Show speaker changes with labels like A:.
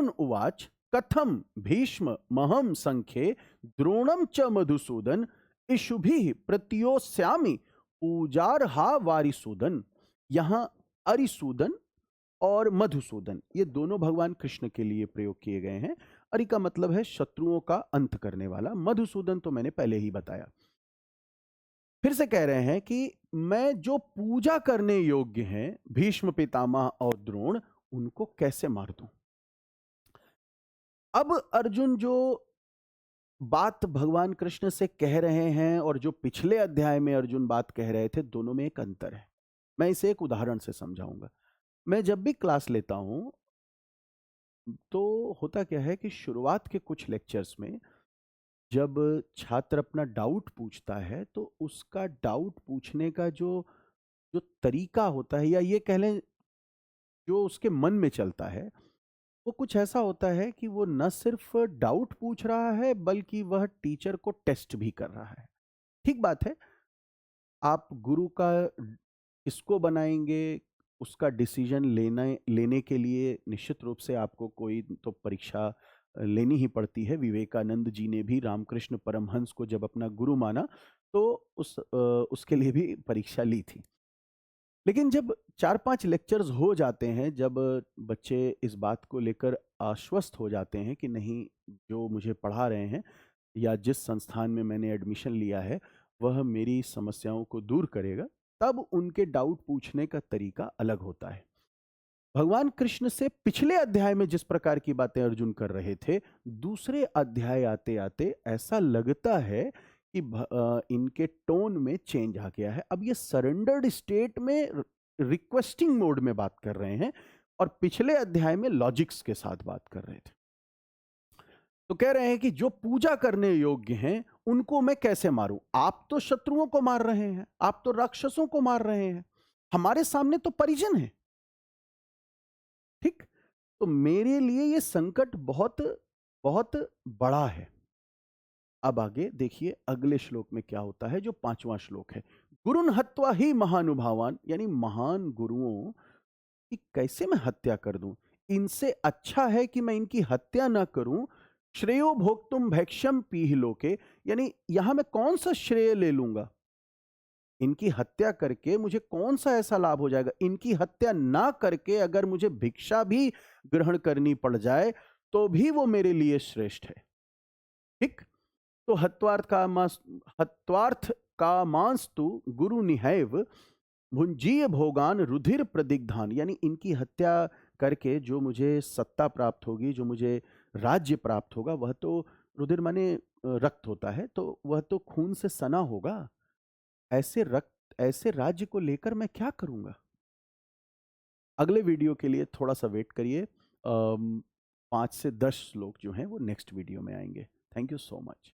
A: अर्जुन उवाच कथम भीष्म महम संख्ये द्रोणम च मधुसूदन इषुभिः प्रतियोस्यामि पूजार्हा वारिसूदन। यहां अरिसूदन और मधुसूदन ये दोनों भगवान कृष्ण के लिए प्रयोग किए गए हैं। अरि का मतलब है शत्रुओं का अंत करने वाला, मधुसूदन तो मैंने पहले ही बताया। फिर से कह रहे हैं कि मैं जो पूजा करने योग्य हैं भीष्म पितामह और द्रोण, उनको कैसे मार दूं। अब अर्जुन जो बात भगवान कृष्ण से कह रहे हैं और जो पिछले अध्याय में अर्जुन बात कह रहे थे, दोनों में एक अंतर है। मैं इसे एक उदाहरण से समझाऊंगा। मैं जब भी क्लास लेता हूं तो होता क्या है कि शुरुआत के कुछ लेक्चर्स में जब छात्र अपना डाउट पूछता है तो उसका डाउट पूछने का जो जो तरीका होता है, या ये कह लें जो उसके मन में चलता है, वो कुछ ऐसा होता है कि वो न सिर्फ डाउट पूछ रहा है बल्कि वह टीचर को टेस्ट भी कर रहा है। ठीक बात है, आप गुरु का किसको बनाएंगे उसका डिसीजन लेने के लिए निश्चित रूप से आपको कोई तो परीक्षा लेनी ही पड़ती है। विवेकानंद जी ने भी रामकृष्ण परमहंस को जब अपना गुरु माना तो उसके लिए भी परीक्षा ली थी। लेकिन जब 4-5 लेक्चर्स हो जाते हैं, जब बच्चे इस बात को लेकर आश्वस्त हो जाते हैं कि नहीं, जो मुझे पढ़ा रहे हैं या जिस संस्थान में मैंने एडमिशन लिया है वह मेरी समस्याओं को दूर करेगा, तब उनके डाउट पूछने का तरीका अलग होता है। भगवान कृष्ण से पिछले अध्याय में जिस प्रकार की बातें अर्जुन कर रहे थे, दूसरे अध्याय आते आते ऐसा लगता है कि इनके टोन में चेंज आ गया है। अब ये सरेंडर्ड स्टेट में रिक्वेस्टिंग मोड में बात कर रहे हैं और पिछले अध्याय में लॉजिक्स के साथ बात कर रहे थे। तो कह रहे हैं कि जो पूजा करने योग्य हैं उनको मैं कैसे मारूं। आप तो शत्रुओं को मार रहे हैं, आप तो राक्षसों को मार रहे हैं, हमारे सामने तो परिजन है। ठीक, तो मेरे लिए ये संकट बहुत बहुत बड़ा है। अब आगे देखिए अगले श्लोक में क्या होता है, जो 5वां श्लोक है। गुरुन हत्वा ही महानुभावान, यानी महान गुरुओं की कैसे मैं हत्या कर दूं। इनसे अच्छा है कि मैं इनकी हत्या ना करूं। श्रेयो भोक्तुम भैक्ष्यम पीह लोके, यानी यहां मैं कौन सा श्रेय ले लूंगा। इनकी हत्या करके मुझे कौन सा ऐसा लाभ हो जाएगा। इनकी हत्या ना करके अगर मुझे भिक्षा भी ग्रहण करनी पड़ जाए तो भी वो मेरे लिए श्रेष्ठ है। ठीक, तो हत्वार्थ का मांस तु गुरु निहैव भुंजीय भोगान रुधिर प्रदिग्धान, यानी इनकी हत्या करके जो मुझे सत्ता प्राप्त होगी, जो मुझे राज्य प्राप्त होगा, वह तो रुधिर माने रक्त होता है, तो वह तो खून से सना होगा। ऐसे रक्त, ऐसे राज्य को लेकर मैं क्या करूंगा। अगले वीडियो के लिए थोड़ा सा वेट करिए। 5 से 10 श्लोक जो हैं वो नेक्स्ट वीडियो में आएंगे। Thank you so much.